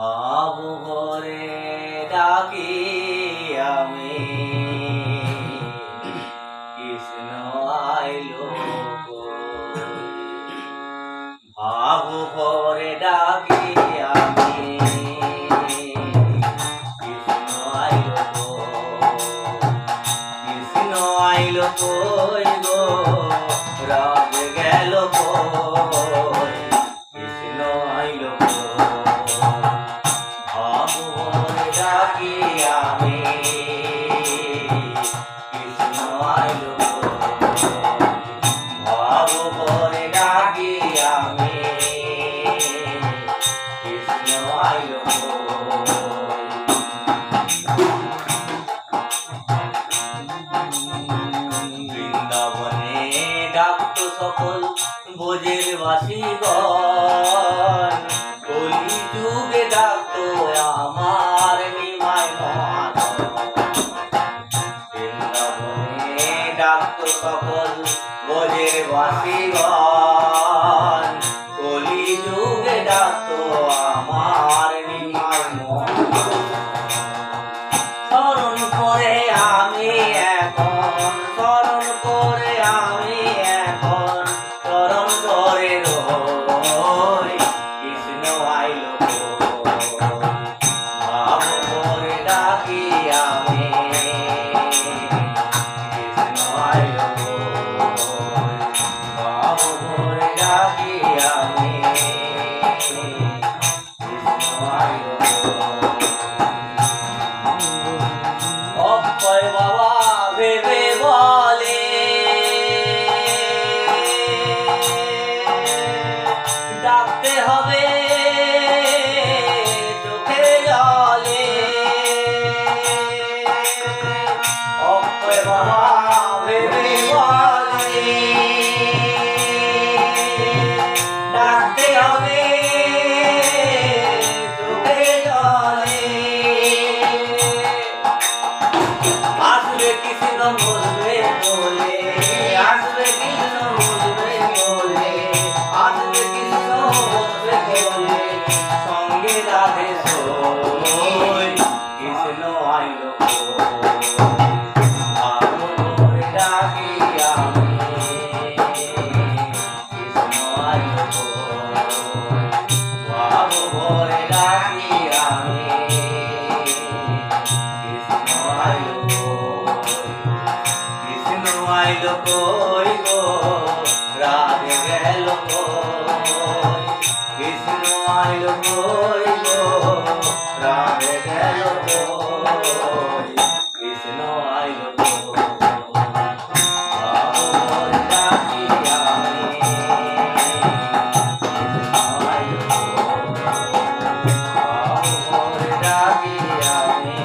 আবু ভরে ডাকি আমি, কৃষ্ণ আইলো কই। আবু ভরে ডাকি আমি, কৃষ্ণ আইলো কই। কৃষ্ণ আইলো কই গো, রাত গেল কই। কৃষ্ণ আইলো কই। আবু ভরে ডাকি আমি, কৃষ্ণ আইলো কই। আবু ভরে ডাকি আমি, কৃষ্ণ আইলো কই। বৃন্দাবনে ডাকতো সকল ব্রজের বাসীগণ, কলি যুগে ডাকতো আমার নিমাই মহাজন। বৃন্দাবনে ডাকতো সকল ব্রজের বাসীগণ, কলি যুগে ডাকতো আমার নিমাই মহাজন। স্মরণ করে আমি এখন, স্মরণ করে আমি এখন, স্মরণ করে রই। কৃষ্ণ আইলো কই। আবু ভরে ডাকি আমি, কৃষ্ণ আইলো কই। আবু ভরে ডাকি আমি, কৃষ্ণ আইলো কই। অক্ষয় বাবা ভেবে বলে, ডাকতে হবে চোখে জলে। অক্ষয় বাবা ভেবে বলে, ডাকতে হবে চোখে জলে। আসবে কৃষ্ণ বলবে বলে, আসবে কৃষ্ণ বলবে বলে, আসবে কৃষ্ণ বলবে বলে, সঙ্গে রাধে সই। কৃষ্ণ আইলো কই। আবু ভরে ডাকি আমি, কৃষ্ণ আইলো কই। আবু ভরে ডাকি আমি, কৃষ্ণ আইলো কই। কৃষ্ণ আইলো কই গো, রাত গেল কই। কৃষ্ণ আইলো কই গো, রাত গেল কই। কৃষ্ণ আইলো কই। আবু ভরে ডাকি আমি, কৃষ্ণ আইলো কই। আবু ভরে ডাকি আমি,